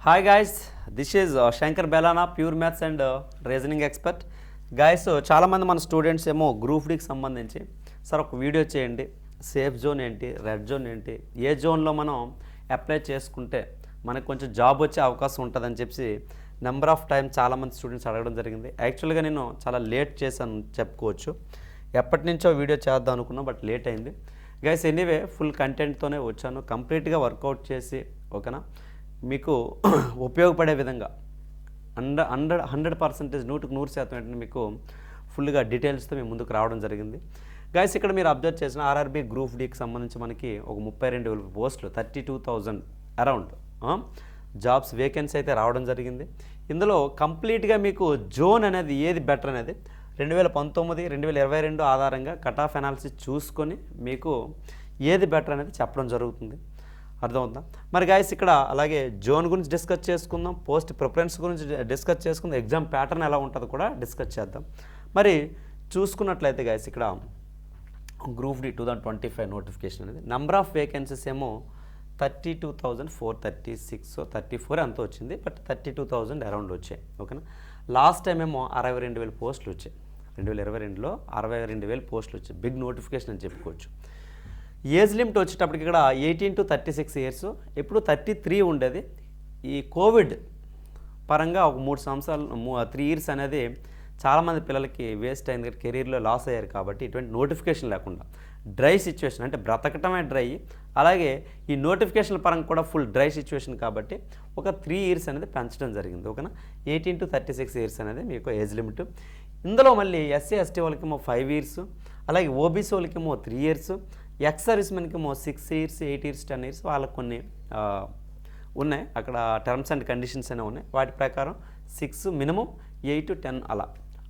Hi guys, this is Shankar Belana, pure maths and reasoning expert. Guys, చాలామంది మన students ఏమో group డీకి సంబంధించి సార్ ఒక వీడియో చేయండి, సేఫ్ జోన్ ఏంటి, రెడ్ జోన్ ఏంటి, ఏ జోన్లో మనం అప్లై చేసుకుంటే మనకు కొంచెం జాబ్ వచ్చే అవకాశం ఉంటుందని చెప్పి నెంబర్ ఆఫ్ టైం చాలామంది స్టూడెంట్స్ అడగడం జరిగింది. యాక్చువల్గా నేను చాలా లేట్ చేశాను చెప్పుకోవచ్చు. ఎప్పటి నుంచో వీడియో చేద్దాం అనుకున్నా, బట్ లేట్ అయింది. గైస్, ఎనీవే ఫుల్ కంటెంట్తోనే వచ్చాను, కంప్లీట్గా వర్కౌట్ చేసి ఓకేనా మీకు ఉపయోగపడే విధంగా 100% 100% ఏంటంటే మీకు ఫుల్గా డీటెయిల్స్తో మేము ముందుకు రావడం జరిగింది. గైస్, ఇక్కడ మీరు అబ్జర్వ్ చేసిన ఆర్ఆర్బీ గ్రూప్ డీకి సంబంధించి మనకి ఒక 32,000 పోస్టులు, 32,000 అరౌండ్ జాబ్స్ వేకెన్సీ అయితే రావడం జరిగింది. ఇందులో కంప్లీట్గా మీకు జోన్ అనేది ఏది బెటర్ అనేది 2019, 2022 ఆధారంగా కట్ ఆఫ్ అనాలిసిస్ చూసుకొని మీకు ఏది బెటర్ అనేది చెప్పడం జరుగుతుంది. అర్థమవుతుందా? మరి గాయస్, ఇక్కడ అలాగే జోన్ గురించి డిస్కస్ చేసుకుందాం, పోస్ట్ ప్రిఫరెన్స్ గురించి డిస్కస్ చేసుకుందాం, ఎగ్జామ్ ప్యాటర్న్ ఎలా ఉంటుందో కూడా డిస్కస్ చేద్దాం. మరి చూసుకున్నట్లయితే గాయస్, ఇక్కడ గ్రూప్ డి 2025 నోటిఫికేషన్ అనేది నెంబర్ ఆఫ్ వేకెన్సీస్ ఏమో 32,436 34 అంత వచ్చింది, బట్ 32,000 అరౌండ్ వచ్చాయి. ఓకేనా? లాస్ట్ టైం ఏమో 62,000 పోస్టులు వచ్చాయి. 2022లో 62,000 పోస్టులు వచ్చాయి. బిగ్ నోటిఫికేషన్ అని చెప్పుకోవచ్చు. ఏజ్ లిమిట్ వచ్చేటప్పటికి ఇక్కడ 18 to 36 ఇయర్స్, ఎప్పుడు 33 ఉండేది. ఈ కోవిడ్ పరంగా ఒక 3 సంవత్సరాలు 3 ఇయర్స్ అనేది చాలామంది పిల్లలకి వేస్ట్ అయింది, కెరీర్లో లాస్ అయ్యారు. కాబట్టి ఇటువంటి నోటిఫికేషన్ లేకుండా డ్రై సిచ్యువేషన్, అంటే బ్రతకటమే డ్రై, అలాగే ఈ నోటిఫికేషన్ పరంగా కూడా ఫుల్ డ్రై సిచ్యువేషన్ కాబట్టి ఒక 3 ఇయర్స్ అనేది పెంచడం జరిగింది. ఓకేనా? 18 to 36 ఇయర్స్ అనేది మీకు ఏజ్ లిమిట్. ఇందులో మళ్ళీ ఎస్సీ ఎస్టీ వాళ్ళకేమో 5 ఇయర్స్, అలాగే ఓబీసీ వాళ్ళకేమో 3 ఇయర్స్, ఎక్స్ సర్వీస్ మెన్కేమో 6 ఇయర్స్, 8 ఇయర్స్, 10 ఇయర్స్ వాళ్ళకు కొన్ని ఉన్నాయి. అక్కడ టర్మ్స్ అండ్ కండిషన్స్ అనేవి ఉన్నాయి. వాటి ప్రకారం 6 మినిమం, 8 10 అలా.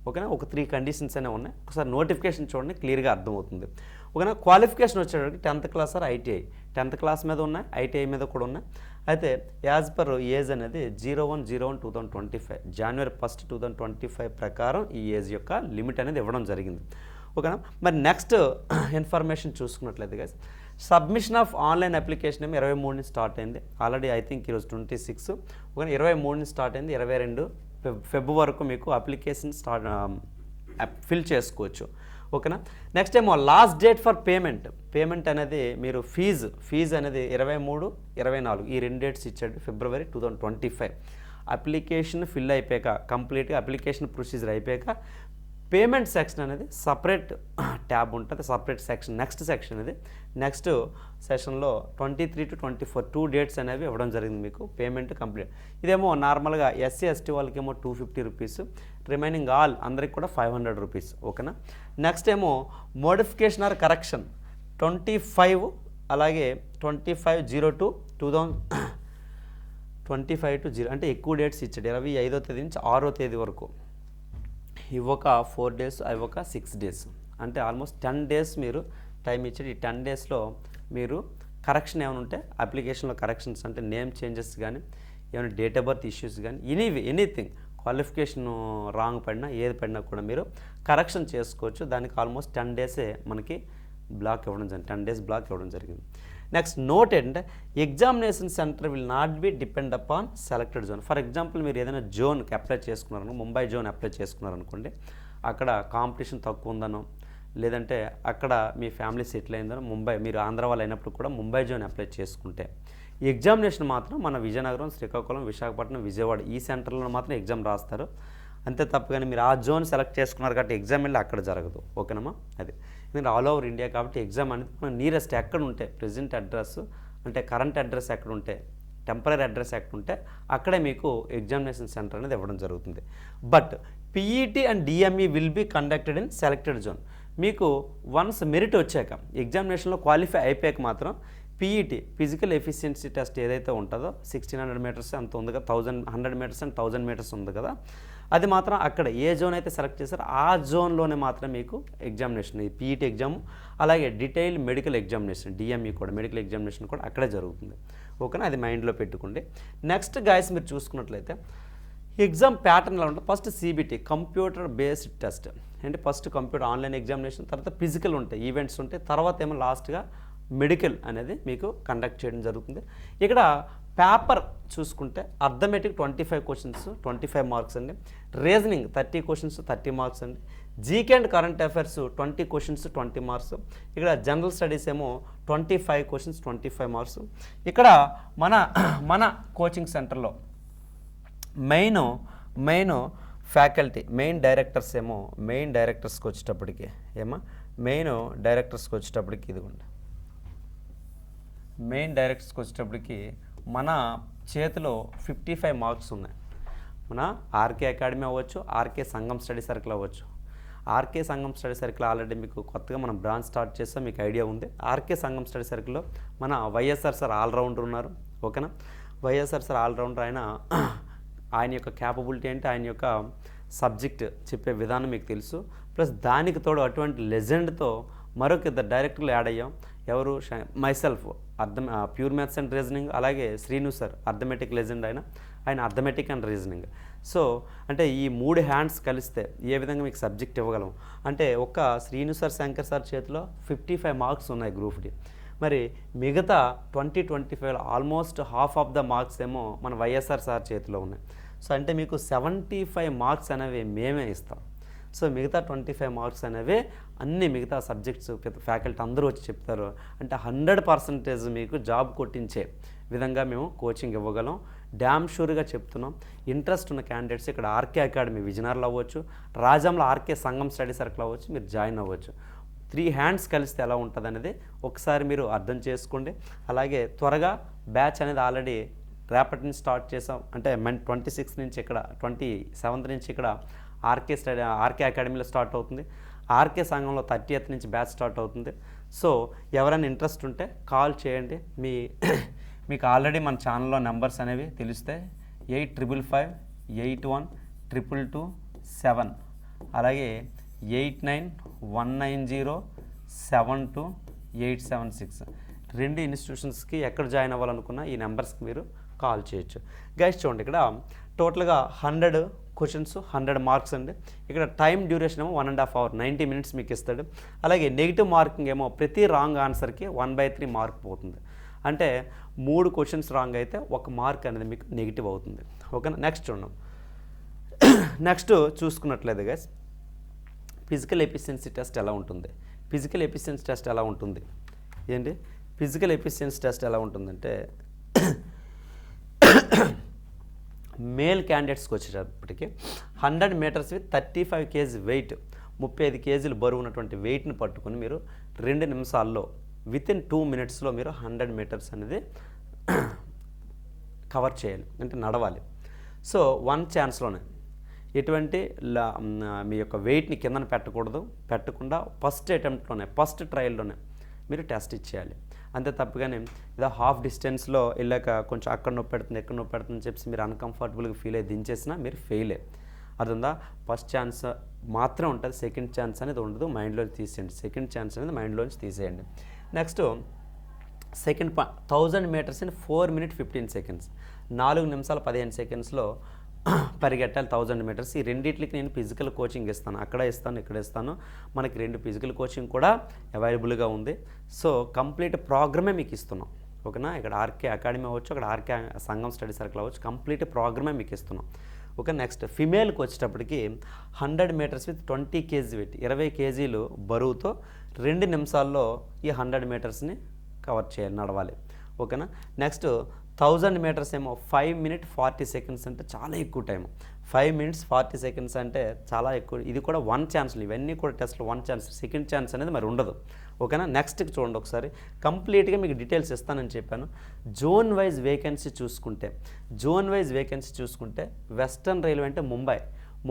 ఓకేనా? ఒక 3 కండిషన్స్ అనేవి ఉన్నాయి. ఒకసారి నోటిఫికేషన్ చూడండి, క్లియర్గా అర్థమవుతుంది. ఓకేనా? క్వాలిఫికేషన్ వచ్చేటప్పటికి 10th class or ITI, 10th class మీద ఉన్నాయి, ఐటీఐ మీద కూడా ఉన్నాయి. అయితే యాజ్ పర్ ఏజ్ అనేది 01/01/2025 January 1, 2025 ప్రకారం ఈ ఏజ్ యొక్క లిమిట్ అనేది ఇవ్వడం జరిగింది. ఓకేనా? మరి నెక్స్ట్ ఇన్ఫర్మేషన్ చూసుకున్నట్లయితే guys, submission of online application ఏమో 23 స్టార్ట్ అయింది. ఆల్రెడీ ఐ థింక్ ఈరోజు 26. ఓకే, 23 స్టార్ట్ అయింది. 22 ఫెబ్రవరి వరకు మీకు అప్లికేషన్ ఫిల్ చేసుకోవచ్చు. ఓకేనా? నెక్స్ట్ ఏమో లాస్ట్ డేట్ ఫర్ పేమెంట్ అనేది మీరు ఫీజు అనేది 23, 24 ఈ 2 డేట్స్ ఇచ్చాడు. February 2025 అప్లికేషన్ ఫిల్ అయిపోయాక, కంప్లీట్గా అప్లికేషన్ ప్రొసీజర్ అయిపోయాక పేమెంట్ సెక్షన్ అనేది సపరేట్ ట్యాబ్ ఉంటుంది, సపరేట్ సెక్షన్. నెక్స్ట్ సెక్షన్ ఇది, నెక్స్ట్ సెషన్లో 23 to 24 2 డేట్స్ అనేవి ఇవ్వడం జరిగింది మీకు పేమెంట్ కంప్లీట్. ఇదేమో నార్మల్గా ఎస్సీ ఎస్టీ వాళ్ళకేమో 250 రూపీస్, రిమైనింగ్ ఆల్ అందరికి కూడా 500 రూపీస్. ఓకేనా? నెక్స్ట్ ఏమో మోడిఫికేషన్ ఆర్ కరెక్షన్ 25, అలాగే 25/02/2025 to 0 అంటే ఎక్కువ డేట్స్ ఇచ్చాడు. 25వ తేదీ నుంచి 6వ తేదీ వరకు. ఇవొక 4 డేస్, అవి ఒక 6 డేస్, అంటే ఆల్మోస్ట్ 10 డేస్ మీరు టైం ఇచ్చాడు. ఈ 10 డేస్లో మీరు కరెక్షన్ ఏమైనా ఉంటే అప్లికేషన్లో కరెక్షన్స్, అంటే నేమ్ చేంజెస్ కానీ, ఏమైనా డేట్ ఆఫ్ బర్త్ ఇష్యూస్ కానీ, ఎనీథింగ్ క్వాలిఫికేషన్ రాంగ్ పడినా ఏది పడినా కూడా మీరు కరెక్షన్ చేసుకోవచ్చు. దానికి ఆల్మోస్ట్ 10 డేసే మనకి బ్లాక్ ఇవ్వడం జరిగింది, 10 డేస్ బ్లాక్ ఇవ్వడం జరిగింది. నెక్స్ట్ నోట్ ఏంటంటే, examination centre will not be depend upon selected zone. For example మీరు ఏదైనా జోన్కి అప్లై చేసుకున్నారనుకో, ముంబై జోన్ అప్లై చేసుకున్నారనుకోండి, అక్కడ కాంపిటీషన్ తక్కువ ఉందనో, లేదంటే అక్కడ మీ ఫ్యామిలీ సెటిల్ అయిందనో, మీరు ఆంధ్ర వాళ్ళు అయినప్పుడు కూడా ముంబై జోన్ అప్లై చేసుకుంటే ఈ ఎగ్జామినేషన్ మాత్రం మన విజయనగరం, శ్రీకాకుళం, విశాఖపట్నం, విజయవాడ ఈ సెంటర్లో మాత్రం ఎగ్జామ్ రాస్తారు. అంతే తప్ప కానీ మీరు ఆ జోన్ సెలెక్ట్ చేసుకున్నారు కాబట్టి ఎగ్జామ్ వెళ్ళి అక్కడ జరగదు. ఓకేనమ్మా? అది ఎందుకంటే ఆల్ ఓవర్ ఇండియా కాబట్టి ఎగ్జామ్ అనేది మన నియరెస్ట్ ఎక్కడ ఉంటే, ప్రెజెంట్ అడ్రస్ అంటే కరెంట్ అడ్రస్ ఎక్కడ ఉంటే, టెంపరీ అడ్రస్ ఎక్కడ ఉంటే అక్కడే మీకు ఎగ్జామినేషన్ సెంటర్ అనేది ఇవ్వడం జరుగుతుంది. But PET and DME will be conducted in selected zone. మీకు వన్స్ మెరిట్ వచ్చాక, ఎగ్జామినేషన్లో క్వాలిఫై అయిపోయాక మాత్రం పీఈటీ ఫిజికల్ ఎఫిషియన్సీ టెస్ట్ ఏదైతే ఉంటుందో 1600 మీటర్స్ అంత ఉంది కదా, 100 మీటర్స్ అండ్ 1000 మీటర్స్ ఉంది కదా, అది మాత్రం అక్కడ ఏ జోన్ అయితే సెలెక్ట్ చేస్తారో ఆ జోన్లోనే మాత్రం మీకు ఎగ్జామినేషన్, ఈ పీఈటీ ఎగ్జామ్, అలాగే డీటెయిల్ మెడికల్ ఎగ్జామినేషన్, డిఎంఈ కూడా మెడికల్ ఎగ్జామినేషన్ కూడా అక్కడే జరుగుతుంది. ఓకేనా? అది మైండ్లో పెట్టుకోండి. నెక్స్ట్ గాయస్, మీరు చూసుకున్నట్లయితే ఎగ్జామ్ ప్యాటర్న్ ఎలా ఉంటుంది, first CBT computer based test, అంటే ఫస్ట్ కంప్యూటర్ ఆన్లైన్ ఎగ్జామినేషన్, తర్వాత ఫిజికల్ ఉంటాయి, ఈవెంట్స్ ఉంటాయి, తర్వాత ఏమో లాస్ట్గా మెడికల్ అనేది మీకు కండక్ట్ చేయడం జరుగుతుంది. ఇక్కడ పేపర్ చూసుకుంటే అర్థమెటిక్ 25 క్వశ్చన్స్ 25 మార్క్స్ అండి, రీజనింగ్ 30 క్వశ్చన్స్ 30 మార్క్స్ అండి, GK and current affairs 20 questions 20 marks, ఇక్కడ జనరల్ స్టడీస్ ఏమో 25 క్వశ్చన్స్ 25 మార్క్స్. ఇక్కడ మన కోచింగ్ సెంటర్లో మెయిన్ ఫ్యాకల్టీ మెయిన్ డైరెక్టర్స్కి వచ్చేటప్పటికి ఇదిగోండి, మెయిన్ డైరెక్టర్స్కి వచ్చేటప్పటికి మన చేతిలో 55 మార్క్స్ ఉన్నాయి. మన ఆర్కే అకాడమీ అవ్వచ్చు, ఆర్కే సంఘం స్టడీ సర్కిల్ అవ్వచ్చు. RK Sangham study circle already మీకు కొత్తగా మనం బ్రాంచ్ స్టార్ట్ చేస్తాం, మీకు ఐడియా ఉంది. ఆర్కే సంఘం స్టడీ సర్కిల్లో మన వైఎస్ఆర్ సార్ ఆల్రౌండర్ ఉన్నారు. ఓకేనా, వైఎస్ఆర్ సార్ ఆల్రౌండర్. ఆయన యొక్క క్యాపబిలిటీ అంటే ఆయన యొక్క సబ్జెక్ట్ చెప్పే విధానం మీకు తెలుసు. ప్లస్ దానికి తోడు అటువంటి లెజెండ్తో మరొక ఇద్దరు డైరెక్టర్లు యాడ్ అయ్యాం. ఎవరు? Myself pure maths and reasoning, అలాగే శ్రీను సార్ అర్థమెటిక్ లెజెండ్, ఆయన అర్థమెటిక్ అండ్ రీజనింగ్. సో అంటే ఈ 3 హ్యాండ్స్ కలిస్తే ఏ విధంగా మీకు సబ్జెక్ట్ ఇవ్వగలం అంటే, ఒక్క శ్రీను సార్ శంకర్ సార్ చేతిలో 55 మార్క్స్ ఉన్నాయి గ్రూప్ డి. మరి మిగతా 20-25 almost half of the marks ఏమో మన వైఎస్ఆర్ సార్ చేతిలో ఉన్నాయి. సో అంటే మీకు 75 మార్క్స్ అనేవి మేమే ఇస్తాం. సో మిగతా 25 మార్క్స్ అనేవి అన్ని మిగతా సబ్జెక్ట్స్ ఫ్యాకల్టీ అందరూ వచ్చి చెప్తారు. అంటే 100% మీకు జాబ్ కొట్టించే విధంగా మేము కోచింగ్ ఇవ్వగలం. డ్యామ్ షూర్గా చెప్తున్నాం. ఇంట్రెస్ట్ ఉన్న క్యాండిడేట్స్ ఇక్కడ ఆర్కే అకాడమీ విజయనగరంలో అవ్వచ్చు, రాజంలో ఆర్కే సంఘం స్టడీ సర్కిల్ అవ్వచ్చు, మీరు జాయిన్ అవ్వచ్చు. 3 హ్యాండ్స్ కలిస్తే ఎలా ఉంటుంది అనేది ఒకసారి మీరు అర్థం చేసుకోండి. అలాగే త్వరగా బ్యాచ్ అనేది ఆల్రెడీ రేపటి నుంచి స్టార్ట్ చేసాం. అంటే 26 నుంచి ఇక్కడ 27 నుంచి ఇక్కడ ఆర్కే అకాడమీలో స్టార్ట్ అవుతుంది. ఆర్కే సంఘంలో 30th నుంచి బ్యాచ్ స్టార్ట్ అవుతుంది. సో ఎవరైనా ఇంట్రెస్ట్ ఉంటే కాల్ చేయండి. మీకు ఆల్రెడీ మన ఛానల్లో నెంబర్స్ అనేవి తెలిస్తే 8558122227, అలాగే 8919072876. 2 ఇన్స్టిట్యూషన్స్కి ఎక్కడ జాయిన్ అవ్వాలనుకున్నా ఈ నెంబర్స్కి మీరు కాల్ చేయొచ్చు. గైస్ చూడండి, ఇక్కడ టోటల్గా 100 క్వశ్చన్స్ 100 మార్క్స్ అండి. ఇక్కడ టైం డ్యూరేషన్ ఏమో 1.5 hours 90 minutes మీకు ఇస్తాడు. అలాగే నెగిటివ్ మార్కింగ్ ఏమో ప్రతి రాంగ్ ఆన్సర్కి 1/3 మార్క్ పోతుంది. అంటే 3 క్వశ్చన్స్ రాంగ్ అయితే 1 మార్క్ అనేది మీకు నెగిటివ్ అవుతుంది. ఓకేనా, నెక్స్ట్ చూడండి. నెక్స్ట్ చూసుకున్నట్లయితే గైస్, ఫిజికల్ ఎఫిషియన్సీ టెస్ట్ ఎలా ఉంటుంది? ఫిజికల్ ఎఫిషియన్సీ టెస్ట్ ఎలా ఉంటుంది ఏంటి? ఫిజికల్ ఎఫిషియన్సీ టెస్ట్ ఎలా ఉంటుందంటే, మేల్ క్యాండిడేట్స్కి వచ్చేటప్పటికి 100 meters with 35 kg weight, 35 kg బరువు ఉన్నటువంటి వెయిట్ని పట్టుకొని మీరు 2 నిమిషాల్లో వితిన్ 2 minutesలో మీరు 100 meters అనేది కవర్ చేయాలి, అంటే నడవాలి. సో 1 ఛాన్స్లోనే ఎటువంటి మీ యొక్క వెయిట్ని కిందన పెట్టకుండా ఫస్ట్ అటెంప్ట్లోనే ఫస్ట్ ట్రయల్లోనే మీరు టెస్ట్ ఇచ్చేయాలి. అంతే తప్పగానే ఏదో హాఫ్ డిస్టెన్స్లో వెళ్ళాక కొంచెం అక్కడ నొప్పి పెడుతుంది ఎక్కడ నొప్పి పెడుతుంది అని చెప్పి మీరు అన్కంఫర్టబుల్గా ఫీల్ అయ్యి దించేసినా మీరు ఫెయిలే. అర్థందా? ఫస్ట్ ఛాన్స్ మాత్రం ఉంటుంది, సెకండ్ ఛాన్స్ అనేది ఉండదు. మైండ్లోంచి తీసేయండి, సెకండ్ ఛాన్స్ అనేది మైండ్లోంచి తీసేయండి. Next second 1000 meters in 4 minutes 15 seconds, 4 నిమిషాల 15 సెకండ్స్లో పరిగెట్టాలి 1000 meters. ఈ రెండింటికి నేను ఫిజికల్ కోచింగ్ ఇస్తాను, అక్కడ ఇస్తాను ఇక్కడ ఇస్తాను. మనకి 2 ఫిజికల్ కోచింగ్ కూడా అవైలబుల్గా ఉంది. సో కంప్లీట్ ప్రోగ్రామే మీకు ఇస్తున్నాం. ఓకేనా, ఇక్కడ ఆర్కే అకాడమీ అవ్వచ్చు, అక్కడ ఆర్కే సంఘం స్టడీ సర్కిల్ అవ్వచ్చు, కంప్లీట్ ప్రోగ్రామే మీకు ఇస్తున్నాం. ఓకే, నెక్స్ట్ ఫిమేల్కి వచ్చేటప్పటికి 100 meters with 20 kg weight, 20 kg బరువుతో 2 నిమిషాల్లో ఈ 100 metersని కవర్ చేయాలి, నడవాలి. ఓకేనా, నెక్స్ట్ 1000 meters ఏమో 5 minutes 40 seconds అంటే చాలా ఎక్కువ టైం. 5 minutes 40 seconds అంటే చాలా ఎక్కువ. ఇది కూడా 1 ఛాన్స్లు, ఇవన్నీ కూడా టెస్ట్లు 1 ఛాన్స్, సెకండ్ ఛాన్స్ అనేది మరి ఉండదు. ఓకేనా, నెక్స్ట్కి చూడండి ఒకసారి, కంప్లీట్గా మీకు డీటెయిల్స్ ఇస్తానని చెప్పాను. జోన్ వైజ్ వేకెన్సీ చూసుకుంటే వెస్టర్న్ రైల్వే అంటే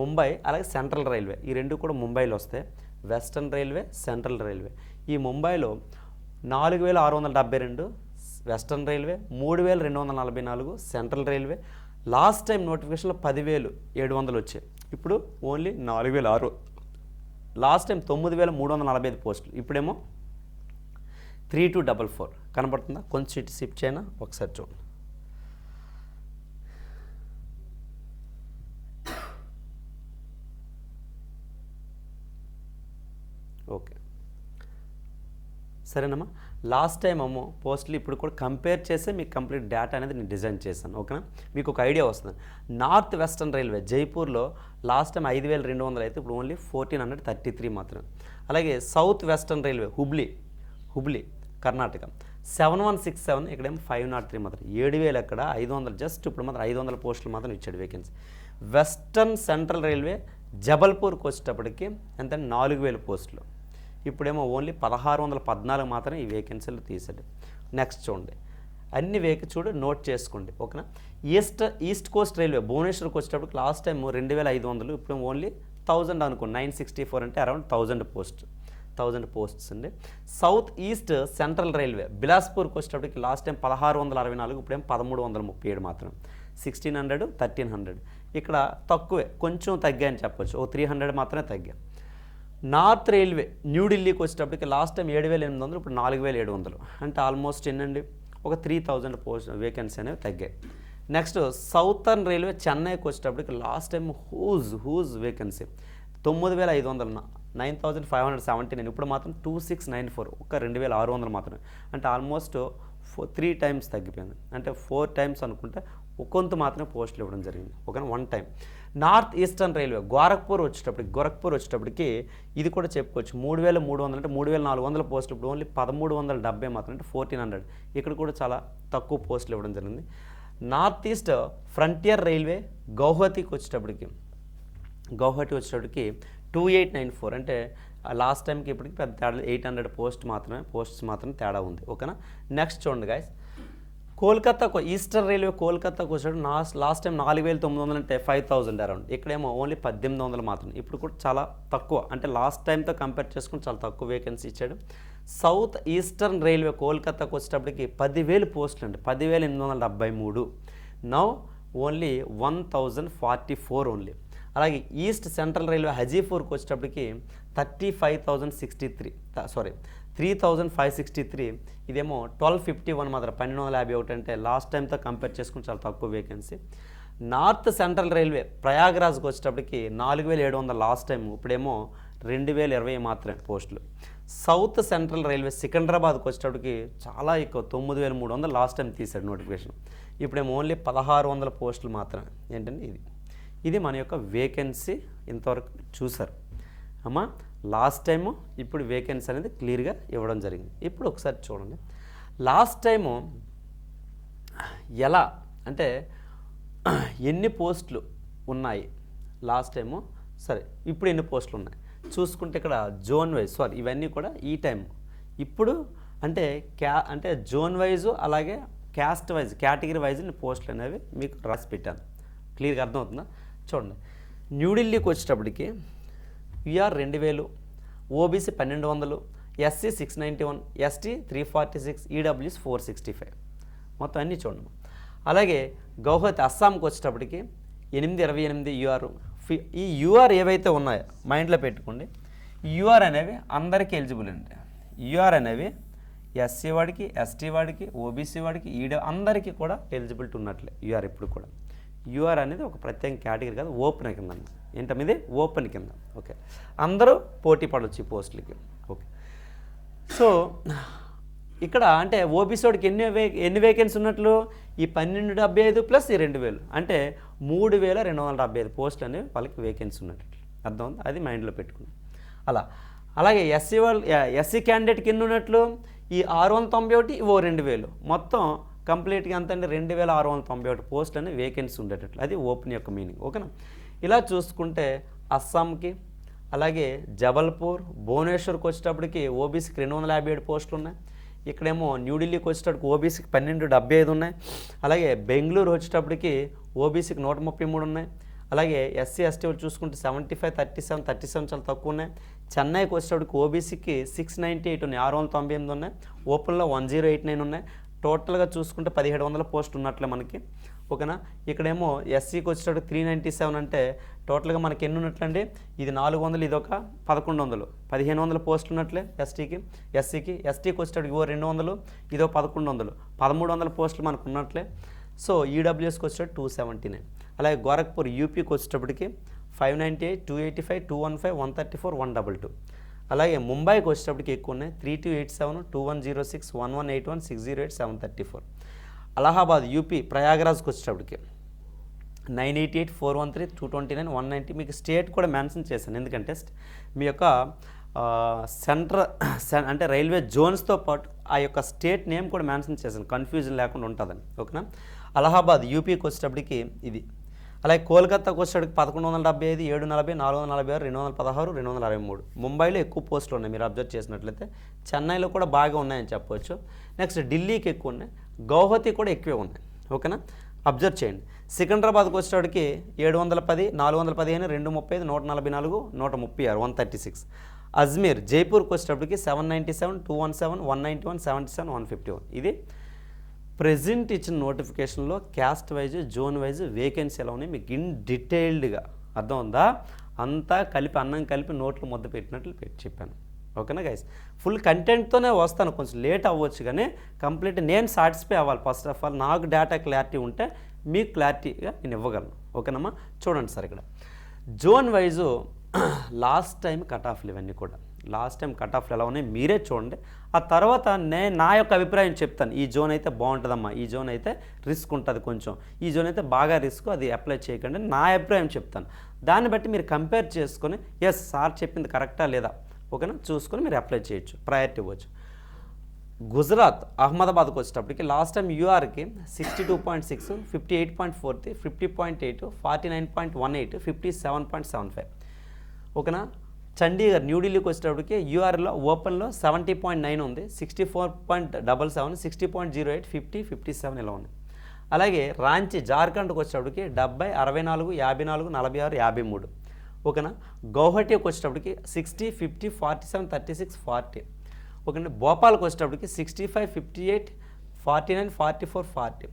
ముంబై అలాగే సెంట్రల్ రైల్వే, ఈ 2 కూడా ముంబైలో వస్తాయి. Western railway, central railway. ఈ ముంబైలో 4672 western railway, 3244 central railway. Last time నోటిఫికేషన్లో 10700 వచ్చాయి, ఇప్పుడు ఓన్లీ 4006. లాస్ట్ టైం 9345 పోస్టులు, ఇప్పుడేమో 3244 కనబడుతుందా? కొంచెం ఇటు షిఫ్ట్ చేయనా ఒకసారి చూడండి. ఓకే, సరేనమ్మా. లాస్ట్ టైం ఏమో పోస్టులు ఇప్పుడు కూడా కంపేర్ చేస్తే మీకు కంప్లీట్ డేటా అనేది నేను డిజైన్ చేశాను. ఓకేనా, మీకు ఒక ఐడియా వస్తుంది. నార్త్ వెస్టర్న్ రైల్వే జైపూర్లో లాస్ట్ టైం 5200 అయితే ఇప్పుడు ఓన్లీ 1433 మాత్రమే. అలాగే south western railway Hubli Karnataka 7167, ఇక్కడేమో 503 మాత్రం. 7000 ఎక్కడ 500, జస్ట్ ఇప్పుడు మాత్రం 500 పోస్టులు మాత్రం ఇచ్చాడు వేకెన్సీ. వెస్టర్న్ సెంట్రల్ రైల్వే జబల్పూర్కి వచ్చేటప్పటికి ఎంత 4000 పోస్టులు, ఇప్పుడేమో ఓన్లీ 1614 మాత్రం ఈ వేకెన్సీలు తీసాడు. నెక్స్ట్ చూడండి, అన్ని చూడు నోట్ చేసుకోండి. ఓకేనా. ఈస్ట్ కోస్ట్ రైల్వే భువనేశ్వర్కి వచ్చేటప్పటికి లాస్ట్ టైం 2500, ఇప్పుడు ఓన్లీ 1000 అనుకోండి. 964 అంటే అరౌండ్ 1000 పోస్ట్స్ అండి. సౌత్ ఈస్ట్ సెంట్రల్ రైల్వే బిలాస్పూర్కి వచ్చేటప్పటికి లాస్ట్ టైం 1664, ఇప్పుడేం 1337 మాత్రం. 1600, 1300 ఇక్కడ తక్కువే, కొంచెం తగ్గాయని చెప్పొచ్చు. ఓ 300 మాత్రమే తగ్గా. నార్త్ రైల్వే న్యూఢిల్లీకి వచ్చేటప్పటికి లాస్ట్ టైం 7800, ఇప్పుడు 4700, అంటే ఆల్మోస్ట్ ఎన్నండి ఒక 3000 పోస్ట్ వేకెన్సీ అనేవి తగ్గాయి. నెక్స్ట్ సౌతర్న్ రైల్వే చెన్నైకి వచ్చేటప్పటికి లాస్ట్ టైం హూజ్ వేకెన్సీ 9500, 9579, ఇప్పుడు మాత్రం 2694, ఒక 2600 మాత్రమే. అంటే ఆల్మోస్ట్ 3 టైమ్స్ తగ్గిపోయింది. అంటే 4 టైమ్స్ అనుకుంటే కొంత మాత్రమే పోస్టులు ఇవ్వడం జరిగింది. ఓకేనా, 1 time. North eastern railway Gorakhpur వచ్చేటప్పటికి ఇది కూడా చెప్పుకోవచ్చు 3300, అంటే 3400 పోస్టులు, ఇప్పుడు ఓన్లీ 1370 మాత్రం, అంటే 1400. ఇక్కడ కూడా చాలా తక్కువ పోస్టులు ఇవ్వడం జరిగింది. North east frontier railway Guwahati వచ్చేటప్పటికి 2894, అంటే లాస్ట్ టైంకి ఇప్పటికి పెద్ద తేడా 800 పోస్ట్స్ మాత్రమే తేడా ఉంది. ఓకేనా. నెక్స్ట్ చూడండి గైస్, కోల్కతాకు ఈస్టర్న్ రైల్వే కోల్కతాకు వచ్చేటప్పుడు లాస్ట్ టైం 4900, అంటే 5000 అరౌండ్, ఇక్కడేమో ఓన్లీ 1800 మాత్రం. ఇప్పుడు కూడా చాలా తక్కువ, అంటే లాస్ట్ టైంతో కంపేర్ చేసుకుని చాలా తక్కువ వేకెన్సీ ఇచ్చాడు. సౌత్ ఈస్టర్న్ రైల్వే కోల్కతాకు వచ్చేటప్పటికి 10,000 పోస్టులు అండి, 10,873. Now only 1044 only. అలాగే ఈస్ట్ సెంట్రల్ రైల్వే హజీపూర్కి వచ్చేటప్పటికి 3563, ఇదేమో 1251 మాత్రం, 1251, అంటే లాస్ట్ టైంతో కంపేర్ చేసుకుని చాలా తక్కువ వేకెన్సీ. నార్త్ సెంట్రల్ రైల్వే ప్రయాగ్రాజ్కి వచ్చేటప్పటికి 4700 లాస్ట్ టైం, ఇప్పుడేమో 2020 మాత్రమే పోస్టులు. సౌత్ సెంట్రల్ రైల్వే సికింద్రాబాద్కి వచ్చేటప్పటికి చాలా ఎక్కువ 9300 లాస్ట్ టైం తీశాడు నోటిఫికేషన్, ఇప్పుడేమో ఓన్లీ 1600 పోస్టులు మాత్రమే. ఏంటంటే ఇది మన యొక్క వేకెన్సీ ఇంతవరకు చూసారు అమ్మా. లాస్ట్ టైము ఇప్పుడు వేకెన్సీ అనేది క్లియర్గా ఇవ్వడం జరిగింది. ఇప్పుడు ఒకసారి చూడండి, లాస్ట్ టైము ఎలా అంటే ఎన్ని పోస్టులు ఉన్నాయి లాస్ట్ టైము, సరే ఇప్పుడు ఎన్ని పోస్టులు ఉన్నాయి చూసుకుంటే ఇక్కడ జోన్ వైజ్, ఇవన్నీ కూడా ఈ టైం ఇప్పుడు అంటే జోన్ వైజు అలాగే క్యాస్ట్ వైజ్ కేటగిరీ వైజ్ పోస్టులు అనేవి మీకు రాసి పెట్టాను. క్లియర్గా అర్థమవుతుందా? చూడండి, న్యూఢిల్లీకి వచ్చేటప్పటికి UR 2000, OBC 1200, SC 691, ST 346, EWS 465, మొత్తం అన్నీ చూడండి. అలాగే గౌహతి అస్సాంకి వచ్చేటప్పటికి 828 యూఆర్. ఈ యూఆర్ ఏవైతే ఉన్నాయో మైండ్లో పెట్టుకోండి, యూఆర్ అనేవి అందరికీ ఎలిజిబుల్ అండి. యూఆర్ అనేవి ఎస్సీ వాడికి, ఎస్టీ వాడికి, ఓబీసీ వాడికి, అందరికీ కూడా ఎలిజిబిలిటీ ఉన్నట్లే యూఆర్ ఇప్పుడు కూడా. యూఆర్ అనేది ఒక ప్రత్యేక కేటగిరీ కాదు, ఓపెన్ కింద. ఏంటమ్మా ఇది? ఓపెన్ కింద. ఓకే, అందరూ పోటీ పడవచ్చు ఈ పోస్టులకి. ఓకే, సో ఇక్కడ అంటే ఓబీసీ వాడికి ఎన్ని వేకెన్సీ ఉన్నట్లు? ఈ 1275 ప్లస్ ఈ 2000, అంటే 3275 పోస్టులు అనేవి వాళ్ళకి వేకెన్సీ ఉన్నట్లు. అర్థం ఉంది? అది మైండ్లో పెట్టుకున్నాం. అలాగే ఎస్సీ క్యాండిడేట్కి ఎన్ని ఉన్నట్లు? ఈ 691, ఓ 2000, మొత్తం కంప్లీట్గా ఎంత అంటే 2691 పోస్టులు అనేవి వేకెన్సీ ఉండేటట్లు. అది ఓపెన్ యొక్క మీనింగ్. ఓకేనా? ఇలా చూసుకుంటే అస్సాంకి, అలాగే జబల్పూర్, భువనేశ్వర్కి వచ్చేటప్పటికి ఓబీసీకి 257 పోస్టులు ఉన్నాయి. ఇక్కడేమో న్యూఢిల్లీకి వచ్చేటప్పటికి ఓబీసీకి 1275 ఉన్నాయి. అలాగే బెంగళూరు వచ్చేటప్పటికి ఓబీసీకి 133 ఉన్నాయి. అలాగే ఎస్సీ ఎస్టీ చూసుకుంటే 75, 37 చాలా తక్కువ ఉన్నాయి. చెన్నైకి వచ్చేటప్పటికి ఓబీసీకి 698 ఉన్నాయి, 698 ఉన్నాయి. ఓపెన్లో 1089 ఉన్నాయి. టోటల్గా చూసుకుంటే 1700 పోస్టులు ఉన్నట్లే మనకి. ఓకేనా? ఇక్కడేమో ఎస్సీకి వచ్చేటప్పుడు 397, అంటే టోటల్గా మనకి ఎన్ని ఉన్నట్లండి? ఇది 400, ఇది ఒక 1100, 1500 పోస్టులు ఉన్నట్లే ఎస్టీకి. ఎస్టీకి వచ్చేటప్పుడు 200, ఇదో 1100, 1300 పోస్టులు మనకు ఉన్నట్లే. సో ఈడబ్ల్యూఎస్కి వచ్చేటప్పుడు 279. అలాగే గోరఖ్పూర్ యూపీకి వచ్చేటప్పటికి 598, 285, 215, 134, 122. అలాగే ముంబైకి వచ్చేటప్పటికి ఎక్కువ ఉన్నాయి, 3287, 2106, 1181, 608, 734. అలహాబాద్ యూపీ ప్రయాగరాజ్కి వచ్చేటప్పటికి 988, 413, 229, 190. మీకు స్టేట్ కూడా మెన్షన్ చేశాను, ఎందుకంటే మీ యొక్క అంటే రైల్వే జోన్స్తో పాటు ఆ యొక్క స్టేట్ నేమ్ కూడా మెన్షన్ చేశాను, కన్ఫ్యూజన్ లేకుండా ఉంటుందని. ఓకేనా. అలహాబాద్ యూపీకి వచ్చేటప్పటికి ఇది. అలాగే కోల్కతాకు వచ్చేటప్పటికి 1175, 740, 446, 216, 263. ముంబైలో ఎక్కువ పోస్టులు ఉన్నాయి మీరు అబ్జర్వ్ చేసినట్లయితే. చెన్నైలో కూడా బాగా ఉన్నాయని చెప్పవచ్చు. నెక్స్ట్ ఢిల్లీకి ఎక్కువ ఉన్నాయి, గౌహతి కూడా ఎక్కువే ఉన్నాయి. ఓకేనా, అబ్జర్వ్ చేయండి. సికింద్రాబాద్కి వచ్చేటప్పటికి 710, 415, 235, 144, 136, 136. అజ్మీర్ జైపూర్కి వచ్చేటప్పటికి 797, 217, 191, 77, 151. ఇది ప్రెజెంట్ ఇచ్చిన నోటిఫికేషన్లో caste wise, zone wise vacancy ఎలా ఉన్నాయి మీకు ఇన్ డీటెయిల్డ్గా అర్థం ఉందా? అంతా కలిపి అన్నం కలిపి నోట్లు ముద్ద పెట్టినట్లు చెప్పాను. ఓకేనా గైస్, ఫుల్ కంటెంట్తోనే వస్తాను, కొంచెం లేట్ అవ్వచ్చు కానీ కంప్లీట్ నేను సాటిస్ఫై అవ్వాలి. ఫస్ట్ ఆఫ్ ఆల్ నాకు డేటా క్లారిటీ ఉంటే మీకు క్లారిటీగా నేను ఇవ్వగలను. ఓకేనమ్మా, చూడండి సార్ ఇక్కడ zone wise last time cut ఆఫ్లు ఇవన్నీ కూడా లాస్ట్ టైం కట్ ఆఫ్లు ఎలా ఉన్నాయి మీరే చూడండి. ఆ తర్వాత నేను నా యొక్క అభిప్రాయం చెప్తాను, ఈ జోన్ అయితే బాగుంటుందమ్మా, ఈ జోన్ అయితే రిస్క్ ఉంటుంది కొంచెం, ఈ జోన్ అయితే బాగా రిస్క్, అది అప్లై చేయకండి నా అభిప్రాయం చెప్తాను. దాన్ని బట్టి మీరు కంపేర్ చేసుకొని ఎస్ సార్ చెప్పింది కరెక్టా లేదా ఓకేనా చూసుకొని మీరు అప్లై చేయొచ్చు, ప్రయారిటీ ఇవ్వచ్చు. గుజరాత్ అహ్మదాబాద్కి వచ్చేటప్పటికి లాస్ట్ టైం యూఆర్కి 62.6, 58.43, 50.8, 49.18, 57.75. ఓకేనా. చండీగఢ్ న్యూఢిల్లీకి వచ్చేటప్పటికి యూఆర్లో ఓపెన్లో 70.9 ఉంది, 64.77, 60.08, 50, 57 ఇలా ఉంది. అలాగే రాంచీ జార్ఖండ్కి వచ్చేటప్పటికి 70, 64, 54, 46, 53. ఓకేనా. గౌహటికి వచ్చేటప్పటికి 60, 50, 47, 36, 40. ఓకేనా. భోపాల్కి వచ్చేటప్పటికి 65, 58, 49, 44, 40.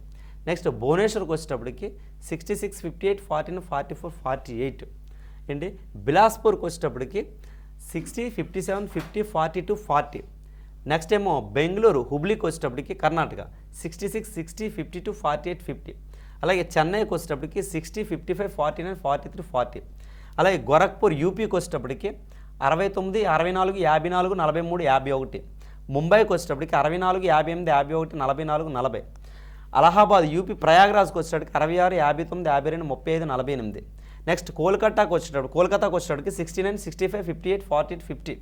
నెక్స్ట్ భువనేశ్వర్కి వచ్చేటప్పటికి 66, 58, 49, 44, 48. ఏంటి బిలాస్పూర్కి వచ్చేటప్పటికి 60, 57, 50, 42, 40. నెక్స్ట్ ఏమో బెంగళూరు హుబ్లీకి వచ్చేటప్పటికి కర్ణాటక 66, 60, 52, 48, 50. అలాగే చెన్నైకి వచ్చేటప్పటికి 60, 55, 49, 43, 40. అలాగే గోరఖ్పూర్ యూపీకి వచ్చేటప్పటికి 69, 64, 54, 43, 51. ముంబైకి వచ్చేటప్పటికి 64, 58, 51, 44, 40. అలహాబాద్ యూపీ ప్రయాగరాజ్కి వచ్చేటప్పటికి 66, 59, 52, 35, 48. నెక్స్ట్ కోల్కతాకి వచ్చేటప్పటికి 69, 65, 58, 48, 50.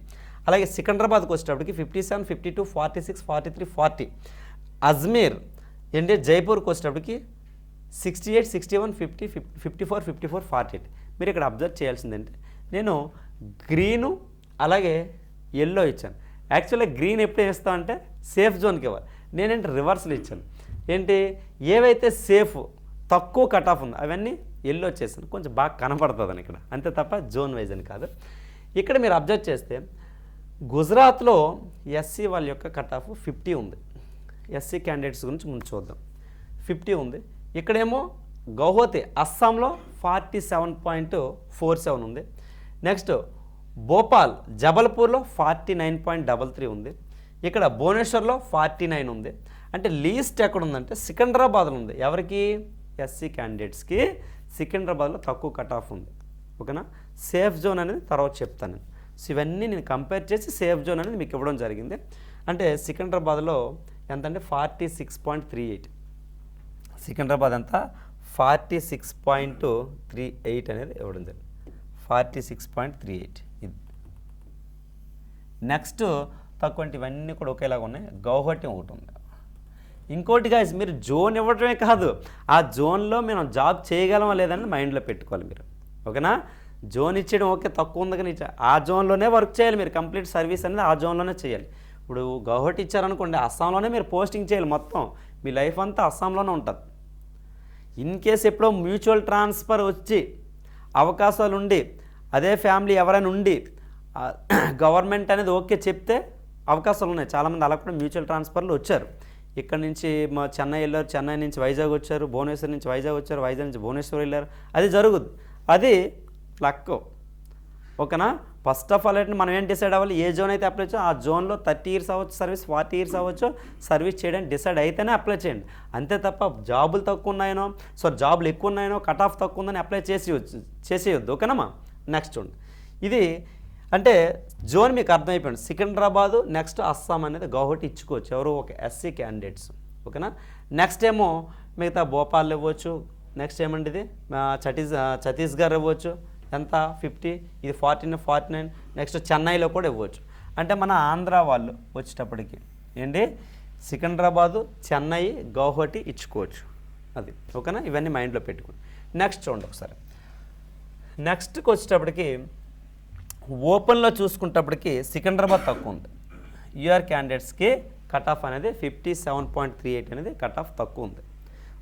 అలాగే సికింద్రాబాద్కి వచ్చేటప్పటికి 57, 52, 46, 43, 40. అజ్మీర్ ఏంటి జైపూర్కి వచ్చేటప్పటికి 68, 61, 50, 54, 54, 48. మీరు ఇక్కడ అబ్జర్వ్ చేయాల్సిందంటే నేను గ్రీను అలాగే ఎల్లో ఇచ్చాను. యాక్చువల్గా గ్రీన్ ఎప్పుడు వేస్తా అంటే సేఫ్ జోన్కి ఇవ్వాలి, నేనేంటి రివర్స్లో ఇచ్చాను. ఏంటి ఏవైతే సేఫ్ తక్కువ కట్ ఆఫ్ ఉందో అవన్నీ ఎల్లో వచ్చేసాను, కొంచెం బాగా కనపడుతుందని ఇక్కడ, అంతే తప్ప జోన్ వైజ్ అని కాదు. ఇక్కడ మీరు అబ్జర్వ్ చేస్తే గుజరాత్లో ఎస్సీ వాళ్ళ యొక్క కట్ ఆఫ్ 50 ఉంది. ఎస్సీ క్యాండిడేట్స్ గురించి ముందు చూద్దాం. 50 ఉంది. ఇక్కడేమో గౌహతి అస్సాంలో 47.47 ఉంది. నెక్స్ట్ భోపాల్ జబల్పూర్లో 49.33 ఉంది. ఇక్కడ భువనేశ్వర్లో 49 ఉంది. అంటే లీస్ట్ ఎక్కడ ఉందంటే సికింద్రాబాద్లో ఉంది. ఎవరికి? ఎస్సీ క్యాండిడేట్స్కి సికింద్రాబాద్లో తక్కువ కట్ ఆఫ్ ఉంది. ఓకేనా. సేఫ్ జోన్ అనేది తర్వాత చెప్తాను నేను. సో ఇవన్నీ నేను కంపేర్ చేసి సేఫ్ జోన్ అనేది మీకు ఇవ్వడం జరిగింది. అంటే సికింద్రాబాద్లో ఎంత అంటే 46.38. సికింద్రాబాద్ ఎంత 46.38 అనేది ఇవ్వడం జరిగింది. 46.38 ఇది. నెక్స్ట్ తక్కువ ఇవన్నీ కూడా ఒకేలాగా ఉన్నాయి. గౌహటి ఒకటి ఉంది. ఇంకోటి గాయస్ మీరు జోన్ ఇవ్వడమే కాదు, ఆ జోన్లో మేము జాబ్ చేయగలమా లేదని మైండ్లో పెట్టుకోవాలి మీరు. ఓకేనా. జోన్ ఇచ్చేయడం ఓకే తక్కువ ఉంది కానీ ఆ జోన్లోనే వర్క్ చేయాలి మీరు, కంప్లీట్ సర్వీస్ అనేది ఆ జోన్లోనే చేయాలి. ఇప్పుడు గౌహటి ఇచ్చారనుకోండి, అస్సాంలోనే మీరు పోస్టింగ్ చేయాలి, మొత్తం మీ లైఫ్ అంతా అస్సాంలోనే ఉంటుంది. ఇన్ కేస్ ఎప్పుడో మ్యూచువల్ ట్రాన్స్ఫర్ వచ్చి అవకాశాలు ఉండి అదే ఫ్యామిలీ ఎవరైనా ఉండి గవర్నమెంట్ అనేది ఓకే చెప్తే అవకాశాలు ఉన్నాయి. చాలామంది అలా కూడా మ్యూచువల్ ట్రాన్స్ఫర్లు వచ్చారు. ఇక్కడ నుంచి మా చెన్నై వెళ్ళారు, చెన్నై నుంచి వైజాగ్ వచ్చారు, భువనేశ్వర్ నుంచి వైజాగ్ వచ్చారు, వైజాగ్ నుంచి భువనేశ్వర్ వెళ్ళారు. అది జరుగుద్ది, అది లక్. ఓకేనా. ఫస్ట్ ఆఫ్ ఆల్ అయితే మనం ఏం డిసైడ్ అవ్వాలి, ఏ జోన్ అయితే అప్లై చేయో ఆ జోన్లో 30 ఇయర్స్ అవ్వచ్చు సర్వీస్, 40 ఇయర్స్ అవ్వచ్చు సర్వీస్ చేయడానికి డిసైడ్ అయితేనే అప్లై చేయండి. అంతే తప్ప జాబులు తక్కువ ఉన్నాయనో జాబులు ఎక్కువ ఉన్నాయనో కట్ ఆఫ్ తక్కువ ఉందని అప్లై చేసేయొద్దు. ఓకేనమ్మా. నెక్స్ట్ చూడండి, ఇది అంటే జోన్ మీకు అర్థమైపోయింది. సికింద్రాబాదు నెక్స్ట్ అస్సాం అనేది గౌహటి ఇచ్చుకోవచ్చు ఎవరు ఒక ఎస్సీ క్యాండిడేట్స్. ఓకేనా. నెక్స్ట్ ఏమో మిగతా భోపాల్ ఇవ్వచ్చు. నెక్స్ట్ ఏమండి ఇది ఛత్తీస్గఢ్ ఇవ్వచ్చు. ఎంత 50, ఇది 49. నెక్స్ట్ చెన్నైలో కూడా ఇవ్వచ్చు. అంటే మన ఆంధ్ర వాళ్ళు వచ్చేటప్పటికి ఏంటి సికింద్రాబాదు, చెన్నై, గౌహటి ఇచ్చుకోవచ్చు. అది ఓకేనా. ఇవన్నీ మైండ్లో పెట్టుకుని నెక్స్ట్ చూడండి ఒకసారి. నెక్స్ట్కి వచ్చేటప్పటికి ఓపెన్లో చూసుకునేటప్పటికి సికింద్రాబాద్ తక్కువ ఉంది. యూఆర్ క్యాండిడేట్స్కి కట్ ఆఫ్ అనేది 57.38 అనేది కట్ ఆఫ్ తక్కువ ఉంది.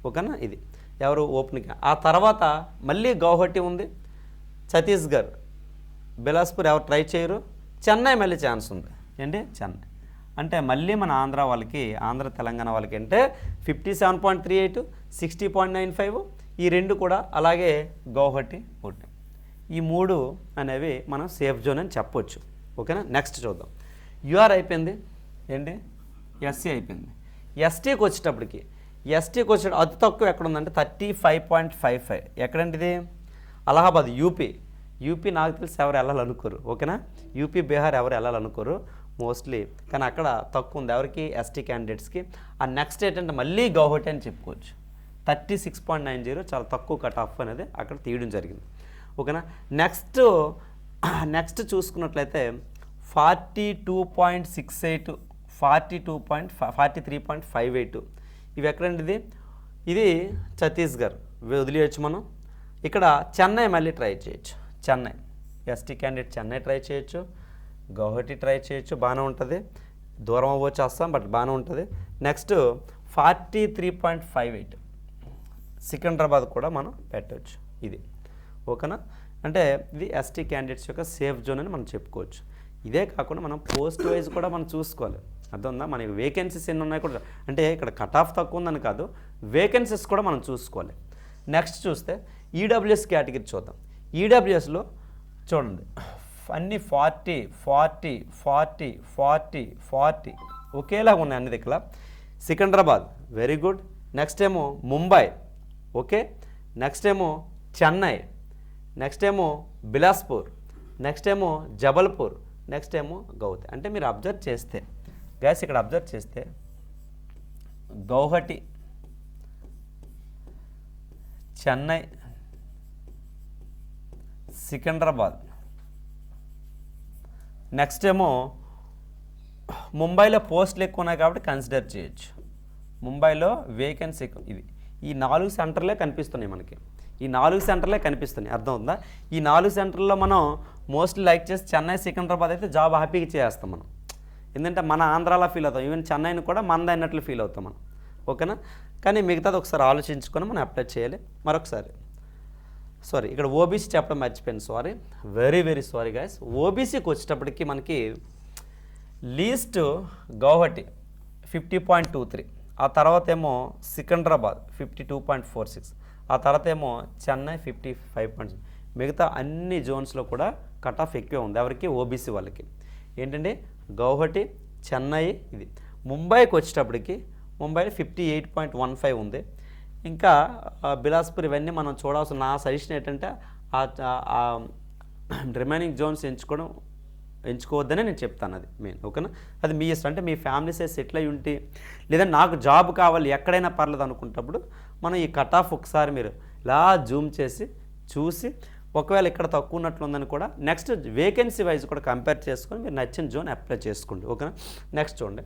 ఓకేనా. ఇది ఎవరు ఓపెన్కి. ఆ తర్వాత మళ్ళీ గౌహటి ఉంది, ఛత్తీస్గఢ్, బిలాస్పూర్ ఎవరు ట్రై చేయరు, చెన్నై మళ్ళీ ఛాన్స్ ఉంది. ఏంటి చెన్నై అంటే మళ్ళీ మన ఆంధ్ర వాళ్ళకి, ఆంధ్ర తెలంగాణ వాళ్ళకి అంటే 57.38, 60.95 ఈ రెండు కూడా, అలాగే గౌహటి ఒకటి. ఈ మూడు అనేవి మనం సేఫ్ జోన్ అని చెప్పొచ్చు. ఓకేనా. నెక్స్ట్ చూద్దాం. యూఆర్ అయిపోయింది. ఏంటి ఎస్సీ అయిపోయింది. ఎస్టీకి వచ్చేటప్పటికి అతి తక్కువ ఎక్కడ ఉందంటే 35.55. ఎక్కడంటే ఇది అలహాబాద్, యూపీ నాకు తెలిసి ఎవరు వెళ్ళాలనుకోరు. ఓకేనా. యూపీ, బీహార్ ఎవరు వెళ్ళాలనుకోరు మోస్ట్లీ. కానీ అక్కడ తక్కువ ఉంది ఎవరికి, ఎస్టీ క్యాండిడేట్స్కి. ఆ నెక్స్ట్ ఏంటంటే మళ్ళీ గౌహటి అని చెప్పుకోవచ్చు. 36.90 చాలా తక్కువ కట్ ఆఫ్ అనేది అక్కడ తీయడం జరిగింది. ఓకేనా. నెక్స్ట్ చూసుకున్నట్లయితే 42.68, 43.58 ఇవి ఎక్కడండి ఇది ఛత్తీస్గఢ్ వదిలేయచ్చు మనం. ఇక్కడ చెన్నై మళ్ళీ ట్రై చేయొచ్చు. Chennai ST candidate Chennai try చేయొచ్చు, గౌహటి ట్రై చేయొచ్చు, బాగానే ఉంటుంది. దూరం అవ్వచ్చు అస్సాం, బట్ బాగానే ఉంటుంది. నెక్స్ట్ 43.58 సికింద్రాబాద్ కూడా మనం పెట్టవచ్చు. ఇది ఓకేనా. అంటే ఇది ఎస్టీ క్యాండిడేట్స్ యొక్క సేఫ్ జోన్ అని మనం చెప్పుకోవచ్చు. ఇదే కాకుండా మనం పోస్ట్ వైజ్ కూడా మనం చూసుకోవాలి. అర్థం ఉందా. మనకి వేకెన్సీస్ ఎన్ని ఉన్నాయి కూడా, అంటే ఇక్కడ కట్ ఆఫ్ తక్కువ ఉందని కాదు, వేకెన్సీస్ కూడా మనం చూసుకోవాలి. నెక్స్ట్ చూస్తే ఈడబ్ల్యూఎస్ కేటగిరీ చూద్దాం. ఈడబ్ల్యూఎస్లో చూడండి అన్నీ 40 ఒకేలాగా ఉన్నాయి అన్ని దగ్గర. Secunderabad very good. నెక్స్ట్ ఏమో ముంబై ఓకే. నెక్స్ట్ ఏమో చెన్నై, నెక్స్ట్ ఏమో బిలాస్పూర్, నెక్స్ట్ ఏమో జబల్పూర్, నెక్స్ట్ ఏమో గౌహతి. అంటే మీరు అబ్జర్వ్ చేస్తే గ్యాస్ ఇక్కడ అబ్జర్వ్ చేస్తే గౌహటి, చెన్నై, సికింద్రాబాద్, నెక్స్ట్ ఏమో ముంబైలో పోస్టులు ఎక్కువ ఉన్నాయి కాబట్టి కన్సిడర్ చేయొచ్చు. ముంబైలో వేకెన్సీ ఇది. ఈ 4 సెంటర్లే కనిపిస్తున్నాయి మనకి. ఈ 4 సెంటర్లే కనిపిస్తున్నాయి. అర్థం ఉందా. ఈ 4 సెంటర్లో మనం మోస్ట్లీ లైక్ చేసి చెన్నై, సికింద్రాబాద్ అయితే జాబ్ హ్యాపీగా చేస్తాం మనం. ఎందుకంటే మన ఆంధ్రాలో ఫీల్ అవుతాం, ఈవెన్ చెన్నైని కూడా మనది అన్నట్లు ఫీల్ అవుతాం మనం. ఓకేనా. కానీ మిగతాది ఒకసారి ఆలోచించుకొని మనం అప్లై చేయాలి. మరొకసారి ఇక్కడ ఓబీసీ చెప్పడం మర్చిపోయాను, వెరీ సారీ గైస్. ఓబీసీకి వచ్చేటప్పటికి మనకి లీస్ట్ గౌహటి 50.23, ఆ తర్వాత ఏమో సికింద్రాబాద్ 52.46, ఆ తర్వాత ఏమో చెన్నై 55. మిగతా అన్ని జోన్స్లో కూడా కట్ ఆఫ్ ఎక్కువే ఉంది ఎవరికి, ఓబీసీ వాళ్ళకి. ఏంటంటే గౌహటి, చెన్నై ఇది. ముంబైకి వచ్చేటప్పటికి ముంబైలో 58.15 ఉంది. ఇంకా బిలాస్పూర్ ఇవన్నీ మనం చూడాల్సిన నా సజెషన్ ఏంటంటే రిమైనింగ్ జోన్స్ ఎంచుకోవద్దనే నేను చెప్తాను. అది మెయిన్. ఓకేనా. అది మీ ఇష్టం. అంటే మీ ఫ్యామిలీ సైజ్ సెటిల్ అయ్యి ఉంటే, లేదా నాకు జాబ్ కావాలి ఎక్కడైనా పర్లేదు అనుకుంటప్పుడు మనం ఈ కట్ ఆఫ్ ఒకసారి మీరు ఇలా జూమ్ చేసి చూసి, ఒకవేళ ఇక్కడ తక్కువ ఉన్నట్లుందని కూడా నెక్స్ట్ వేకెన్సీ వైజ్ కూడా కంపేర్ చేసుకొని మీరు నచ్చిన జోన్ అప్లై చేసుకోండి. ఓకేనా. నెక్స్ట్ చూడండి.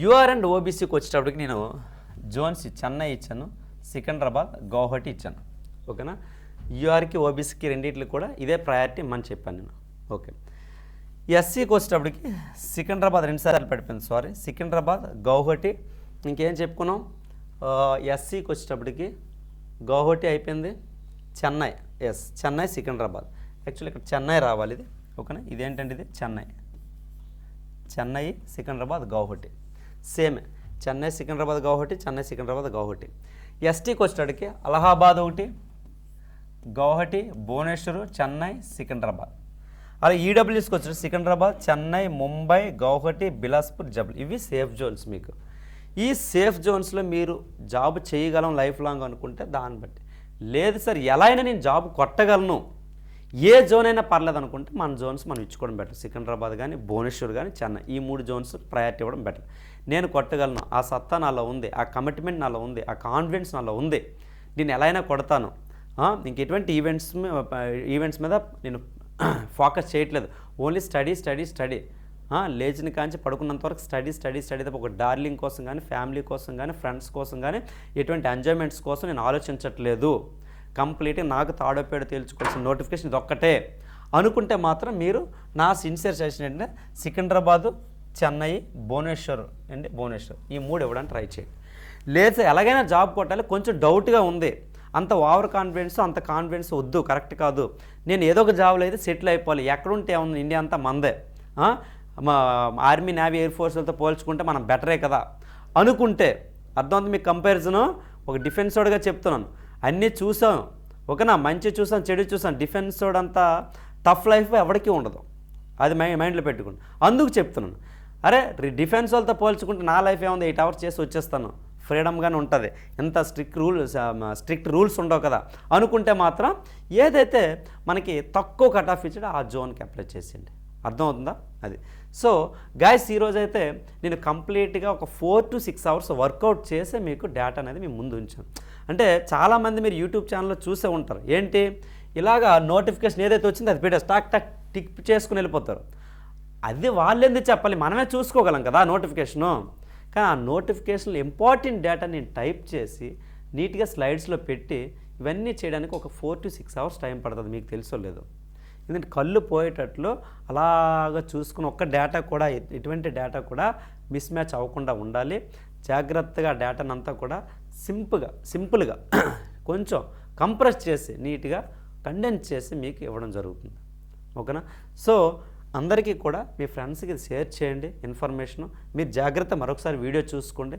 యూఆర్ అండ్ ఓబీసీకి వచ్చేటప్పటికి నేను జోన్స్ చెన్నై ఇచ్చాను, సికింద్రాబాద్, గౌహటి ఇచ్చాను. ఓకేనా. యూఆర్కి, ఓబీసీకి రెండింటికి కూడా ఇదే ప్రయారిటీ మనం చెప్పాను నేను. ఓకే. ఎస్సీకి వచ్చేటప్పటికి సికింద్రాబాద్ 2 సార్లు పడిపోయింది, సికింద్రాబాద్, గౌహటి. ఇంకేం చెప్పుకున్నాం. ఎస్సీకి వచ్చేటప్పటికి గౌహటి అయిపోయింది, చెన్నై, చెన్నై, సికింద్రాబాద్. యాక్చువల్లీ ఇక్కడ చెన్నై రావాలి ఇది. ఓకేనా. ఇదేంటంటే ఇది చెన్నై, సికింద్రాబాద్, గౌహటి సేమే. చెన్నై, సికింద్రాబాద్, గౌహటి, చెన్నై, సికింద్రాబాద్, గౌహటి. ఎస్టీకి వచ్చేటప్పటికి అలహాబాద్ ఒకటి, గౌహటి, భువనేశ్వర్, చెన్నై, సికింద్రాబాద్. అలా ఈడబ్ల్యూఎస్కి వచ్చారు సికింద్రాబాద్, చెన్నై, ముంబై, గౌహటి, బిలాస్పూర్, జబల్. ఇవి సేఫ్ జోన్స్ మీకు. ఈ సేఫ్ జోన్స్లో మీరు జాబ్ చేయగలం లైఫ్ లాంగ్ అనుకుంటే దాన్ని బట్టి. లేదు సార్ ఎలా అయినా నేను జాబ్ కొట్టగలను, ఏ జోన్ అయినా పర్లేదు అనుకుంటే మన జోన్స్ మనం ఇచ్చుకోవడం బెటర్. సికింద్రాబాద్ కానీ, భువనేశ్వర్ కానీ, చెన్నై, ఈ 3 జోన్స్ ప్రయారిటీ ఇవ్వడం బెటర్. నేను కొట్టగలను, ఆ సత్తా నాలో ఉంది, ఆ కమిట్మెంట్ నాలో ఉంది, ఆ కాన్ఫిడెన్స్ నాలో ఉంది, నేను ఎలా అయినా కొడతాను, ఇంక ఎటువంటి ఈవెంట్స్ మీద నేను ఫోకస్ చేయట్లేదు, ఓన్లీ స్టడీ లేచిన కాంచి పడుకున్నంత వరకు స్టడీ తప్ప ఒక డార్లింగ్ కోసం కానీ, ఫ్యామిలీ కోసం కానీ, ఫ్రెండ్స్ కోసం కానీ, ఎటువంటి ఎంజాయ్మెంట్స్ కోసం నేను ఆలోచించట్లేదు, కంప్లీట్గా నాకు తాడోపేడ తేల్చుకోవాల్సిన నోటిఫికేషన్ ఇది ఒక్కటే అనుకుంటే మాత్రం మీరు నా సిన్సియర్ సజెషన్ ఏంటంటే సికింద్రాబాదు, చెన్నై, భువనేశ్వర్ ఈ 3 ఇవ్వడానికి ట్రై చేయండి. లేదు ఎలాగైనా జాబ్ కొట్టాలి, కొంచెం డౌట్గా ఉంది, అంత ఓవర్ కాన్ఫిడెన్స్ వద్దు, కరెక్ట్ కాదు, నేను ఏదో ఒక జాబ్లో అయితే సెటిల్ అయిపోవాలి, ఎక్కడుంటే ఏమన్నా ఇండియా అంతా మందే, మా ఆర్మీ, నేవీ, ఎయిర్ ఫోర్స్లతో పోల్చుకుంటే మనం బెటరే కదా అనుకుంటే, అర్థమవుతుంది మీకు కంపారిజను. ఒక డిఫెన్స్ వాడుగా చెప్తున్నాను, అన్నీ చూసాం, ఓకేనా, మంచి చూసాం, చెడు చూసాం, డిఫెన్స్ వాడంతా టఫ్ లైఫ్ ఎవరికీ ఉండదు, అది మైండ్లో పెట్టుకోండి. అందుకు చెప్తున్నాను, అరే డిఫెన్స్ వాళ్ళతో పోల్చుకుంటే నా లైఫ్ ఏముంది, 8 hours చేసి వచ్చేస్తాను, ఫ్రీడమ్గానే ఉంటుంది, ఎంత స్ట్రిక్ట్ రూల్స్ ఉండవు కదా అనుకుంటే మాత్రం ఏదైతే మనకి తక్కువ కట్ ఆఫ్ ఇచ్చాడో ఆ జోన్కి అప్లై చేసేయండి. అర్థమవుతుందా? అది. సో గైస్ ఈరోజైతే నేను కంప్లీట్గా ఒక 4 to 6 hours వర్కౌట్ చేసే మీకు డేటా అనేది మీ ముందు ఉంచాను. అంటే చాలామంది మీరు యూట్యూబ్ ఛానల్లో చూసే ఉంటారు, ఏంటి ఇలాగా నోటిఫికేషన్ ఏదైతే వచ్చిందో అది పెట్టే టిక్ చేసుకుని వెళ్ళిపోతారు. అది వాళ్ళేందుకు చెప్పాలి, మనమే చూసుకోగలం కదా నోటిఫికేషను. కానీ ఆ నోటిఫికేషన్లో ఇంపార్టెంట్ డేటా నేను టైప్ చేసి నీట్గా స్లైడ్స్లో పెట్టి ఇవన్నీ చేయడానికి ఒక 4 to 6 hours టైం పడుతుంది, మీకు తెలుసో లేదు. ఎందుకంటే కళ్ళు పోయేటట్లు అలాగా చూసుకుని ఒక్క డేటా కూడా, ఎటువంటి డేటా కూడా మిస్ మ్యాచ్ అవ్వకుండా ఉండాలి. జాగ్రత్తగా డేటాను అంతా కూడా సింపుల్గా కొంచెం కంప్రెస్ చేసి నీట్గా కండెన్స్ చేసి మీకు ఇవ్వడం జరుగుతుంది. ఓకేనా? సో అందరికీ కూడా మీ ఫ్రెండ్స్కి షేర్ చేయండి ఇన్ఫర్మేషను. మీరు జాగ్రత్త మరొకసారి వీడియో చూసుకోండి.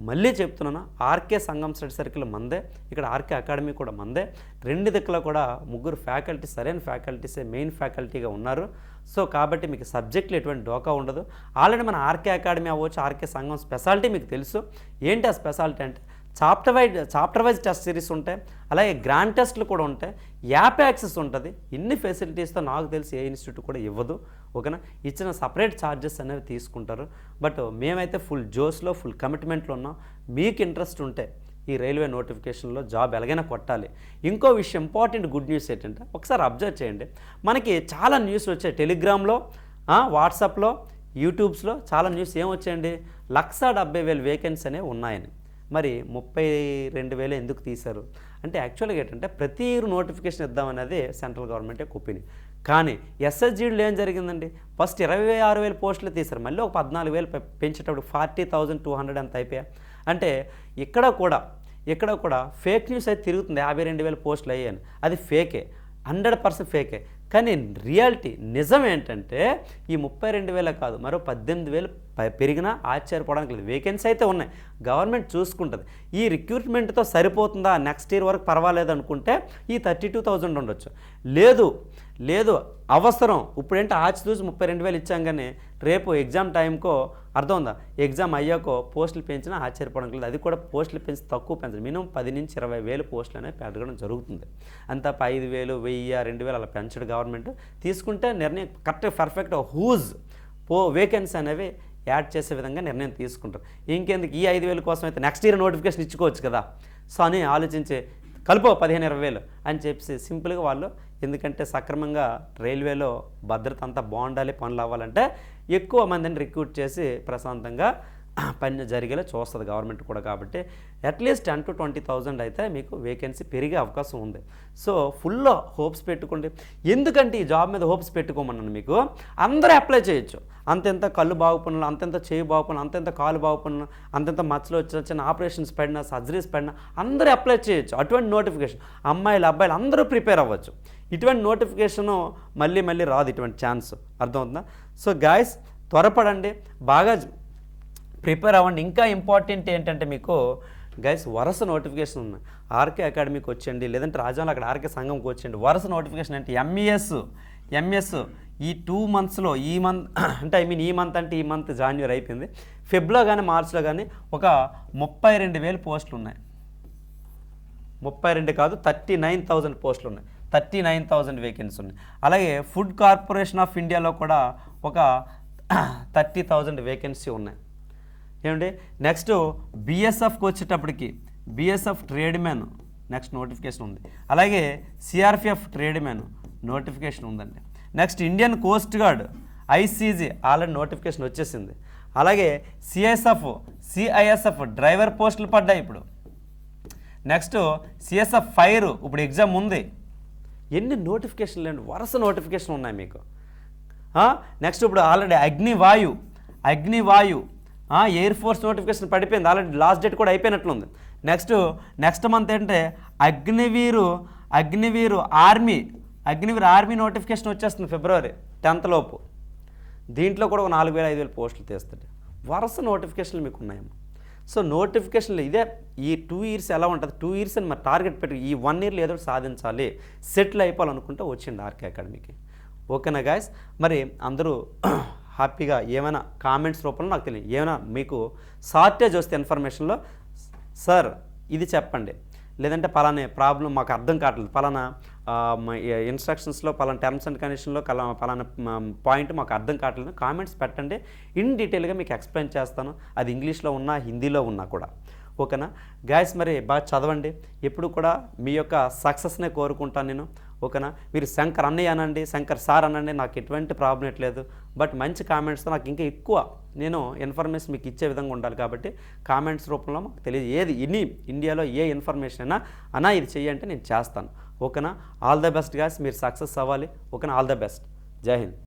మళ్ళీ చెప్తున్నాను, ఆర్కే సంగం స్టడీ సర్కిల్ మందే, ఇక్కడ ఆర్కే అకాడమీ కూడా మందే. 2 దిక్కులో కూడా 3 ఫ్యాకల్టీ, సరైన ఫ్యాకల్టీసే మెయిన్ ఫ్యాకల్టీగా ఉన్నారు. సో కాబట్టి మీకు సబ్జెక్టులు ఎటువంటి డోకా ఉండదు. ఆల్రెడీ మన ఆర్కే అకాడమీ అవ్వచ్చు, ఆర్కే సంగం స్పెషాలిటీ మీకు తెలుసు. ఏంటి ఆ స్పెషాలిటీ అంటే చాప్టర్ వైజ్ టెస్ట్ సిరీస్ ఉంటాయి, అలాగే గ్రాండ్ టెస్ట్లు కూడా ఉంటాయి, యాప్ యాక్సెస్ ఉంటుంది. ఇన్ని ఫెసిలిటీస్తో నాకు తెలిసి ఏ ఇన్స్టిట్యూట్ కూడా ఇవ్వదు. ఓకేనా? ఇచ్చిన సపరేట్ ఛార్జెస్ అనేవి తీసుకుంటారు. బట్ మేమైతే ఫుల్ జోస్లో, ఫుల్ కమిట్మెంట్లో ఉన్నాం. మీకు ఇంట్రెస్ట్ ఉంటే ఈ రైల్వే నోటిఫికేషన్లో జాబ్ ఎలాగైనా కొట్టాలి. ఇంకో విషయం, ఇంపార్టెంట్ గుడ్ న్యూస్ ఏంటంటే ఒకసారి అబ్జర్వ్ చేయండి, మనకి చాలా న్యూస్లు వచ్చాయి టెలిగ్రామ్లో, వాట్సాప్లో, యూట్యూబ్స్లో చాలా న్యూస్ ఏమొచ్చాయండి, 1,70,000 వేకెన్సీ అనేవి ఉన్నాయని. మరి 32,000 ఎందుకు తీశారు అంటే యాక్చువల్గా ఏంటంటే ప్రతి నోటిఫికేషన్ ఇద్దామనేది సెంట్రల్ గవర్నమెంట్ యొక్క ఒపీనియన్. కానీ ఎస్ఎస్జీడీలో ఏం జరిగిందండి, ఫస్ట్ 26,000 పోస్టులు తీశారు, మళ్ళీ ఒక 14,000 పెంచేటప్పుడు 40,200 ఎంత అయిపోయా. అంటే ఇక్కడ కూడా ఫేక్ న్యూస్ అయితే తిరుగుతుంది, 52,000 పోస్టులు అయ్యాయని. అది ఫేకే, 100% ఫేకే. కానీ రియాలిటీ నిజం ఏంటంటే ఈ 32,000 కాదు, మరో 18,000 పెరిగినా ఆశ్చర్యపోవడానికి లేదు. వేకెన్సీ అయితే ఉన్నాయి, గవర్నమెంట్ చూసుకుంటుంది. ఈ రిక్రూట్మెంట్తో సరిపోతుందా, నెక్స్ట్ ఇయర్ వరకు పర్వాలేదు అనుకుంటే ఈ 32,000 ఉండొచ్చు. లేదు అవసరం, ఇప్పుడేంటి ఆచితూసి 32,000 ఇచ్చాం, కానీ రేపు ఎగ్జామ్ టైంకో అర్థం ఉందా, ఎగ్జామ్ అయ్యాకో పోస్టులు పెంచినా ఆశ్చర్యపోవడానికి లేదు. అది కూడా పోస్టులు పెంచి తక్కువ పెంచదు, మినిమం 10,000 నుంచి 20,000 పోస్టులు అనేవి పెరగడం జరుగుతుంది. అంతా 5,000, 1,000, 2,000 అలా పెంచడం గవర్నమెంట్ తీసుకుంటే నిర్ణయం కరెక్ట్ పర్ఫెక్ట్ హూజ్ వేకెన్సీ అనేవి యాడ్ చేసే విధంగా నిర్ణయం తీసుకుంటారు. ఇంకెందుకు ఈ 5,000 కోసం అయితే నెక్స్ట్ ఇయర్ నోటిఫికేషన్ ఇచ్చుకోవచ్చు కదా. సో అని ఆలోచించే కలుపు 15,000-20,000 అని చెప్పి సింపుల్గా వాళ్ళు, ఎందుకంటే సక్రమంగా రైల్వేలో భద్రత అంతా బాగుండాలి, పనులు అవ్వాలంటే ఎక్కువ మందిని రిక్రూట్ చేసి ప్రశాంతంగా పని జరిగేలా చూస్తుంది గవర్నమెంట్ కూడా. కాబట్టి అట్లీస్ట్ 10,000 to 20,000 అయితే మీకు వేకెన్సీ పెరిగే అవకాశం ఉంది. సో ఫుల్ హోప్స్ పెట్టుకోండి. ఎందుకంటే ఈ జాబ్ మీద హోప్స్ పెట్టుకోమన్నాను మీకు, అందరూ అప్లై చేయొచ్చు. అంతెంత కళ్ళు బాగుపడినా, అంతెంత చేయి బాగుపడినా, అంతెంత కాలు బాగుపడినా, అంతెంత మచ్చలు చిన్న ఆపరేషన్స్ పడినా, సర్జరీస్ పడినా అందరూ అప్లై చేయొచ్చు. అటువంటి నోటిఫికేషన్ అమ్మాయిలు అబ్బాయిలు అందరూ ప్రిపేర్ అవ్వచ్చు. ఇటువంటి నోటిఫికేషను మళ్ళీ రాదు, ఇటువంటి ఛాన్స్. అర్థమవుతుందా? సో గాయస్ త్వరపడండి, బాగా ప్రిపేర్ అవ్వండి. ఇంకా ఇంపార్టెంట్ ఏంటంటే మీకు గైస్ వరుస నోటిఫికేషన్ ఉన్నాయి. ఆర్కే అకాడమీకి వచ్చేయండి, లేదంటే రాజాలో అక్కడ ఆర్కే సంఘంకి వచ్చేయండి. వరుస నోటిఫికేషన్ అంటే ఎంఈఎస్ ఈ 2 monthsలో, ఈ మంత్ అంటే ఈ మంత్ జాన్యువరి అయిపోయింది, ఫిబ్లో కానీ మార్చ్లో కానీ ఒక 32,000 పోస్టులు ఉన్నాయి. 32 కాదు 39,000 పోస్టులు ఉన్నాయి. 39,000 వేకెన్సీ ఉన్నాయి. అలాగే ఫుడ్ కార్పొరేషన్ ఆఫ్ ఇండియాలో కూడా ఒక 30,000 వేకెన్సీ ఉన్నాయి. ఏమండి నెక్స్ట్ బిఎస్ఎఫ్కి వచ్చేటప్పటికి BSF trade man next notification ఉంది. అలాగే సిఆర్పిఎఫ్ ట్రేడ్ మ్యాన్ నోటిఫికేషన్ ఉందండి. Next Indian coast guard ICG already notification వచ్చేసింది. అలాగే సిఐఎస్ఎఫ్ డ్రైవర్ పోస్టులు పడ్డాయి ఇప్పుడు. నెక్స్ట్ సిఎస్ఎఫ్ ఫైర్ ఇప్పుడు ఎగ్జామ్ ఉంది. ఎన్ని నోటిఫికేషన్లు అండి, వరుస నోటిఫికేషన్ ఉన్నాయి మీకు. నెక్స్ట్ ఇప్పుడు ఆల్రెడీ అగ్నివాయు ఎయిర్ ఫోర్స్ నోటిఫికేషన్ పడిపోయింది, ఆల్రెడీ లాస్ట్ డేట్ కూడా అయిపోయినట్లుంది. నెక్స్ట్ మంత్ ఏంటంటే అగ్నివీరు ఆర్మీ నోటిఫికేషన్ వచ్చేస్తుంది ఫిబ్రవరి 10th లోపు. దీంట్లో కూడా ఒక 4,000-5,000 పోస్టులు తీస్తుంది. వరుస నోటిఫికేషన్లు మీకు ఉన్నాయమ్మా. సో నోటిఫికేషన్లు ఇదే ఈ 2 years ఎలా ఉంటుంది, 2 years అని మరి టార్గెట్ పెట్టి ఈ 1 yearలో ఏదో సాధించాలి, సెటిల్ అయిపోవాలనుకుంటే వచ్చింది ఆర్కే అకాడమీకి. ఓకేనా గాయస్? మరి అందరూ హ్యాపీగా ఏమైనా కామెంట్స్ రూపంలో నాకు తెలియదు, ఏమైనా మీకు షార్టేజ్ వస్తే ఇన్ఫర్మేషన్లో సార్ ఇది చెప్పండి, లేదంటే పలానా ప్రాబ్లం మాకు అర్థం కావట్లేదు, పలానా ఇన్స్ట్రక్షన్స్లో పలానా టర్మ్స్ అండ్ కండిషన్లో పలానా పాయింట్ మాకు అర్థం కావట్లేదు కామెంట్స్ పెట్టండి, ఇన్ డీటెయిల్గా మీకు ఎక్స్ప్లెయిన్ చేస్తాను. అది ఇంగ్లీష్లో ఉన్నా హిందీలో ఉన్నా కూడా. ఓకేనా గాయస్? మరి బాగా చదవండి, ఎప్పుడు కూడా మీ యొక్క సక్సెస్నే కోరుకుంటాను నేను. ఓకేనా? మీరు శంకర్ అన్నయ్య అనండి, శంకర్ సార్ అనండి, నాకు ఎటువంటి ప్రాబ్లం లేదు. బట్ మంచి కామెంట్స్తో నాకు ఇంకా ఎక్కువ నేను ఇన్ఫర్మేషన్ మీకు ఇచ్చే విధంగా ఉండాలి. కాబట్టి కామెంట్స్ రూపంలో మాకు తెలియదు, ఏది ఇండియాలో ఏ ఇన్ఫర్మేషన్ అయినా అన్నా ఇది చెయ్యంటే నేను చేస్తాను. ఓకేనా? ఆల్ ద బెస్ట్ గాయస్, మీరు సక్సెస్ అవ్వాలి. ఓకేనా? All the best. జై హింద్.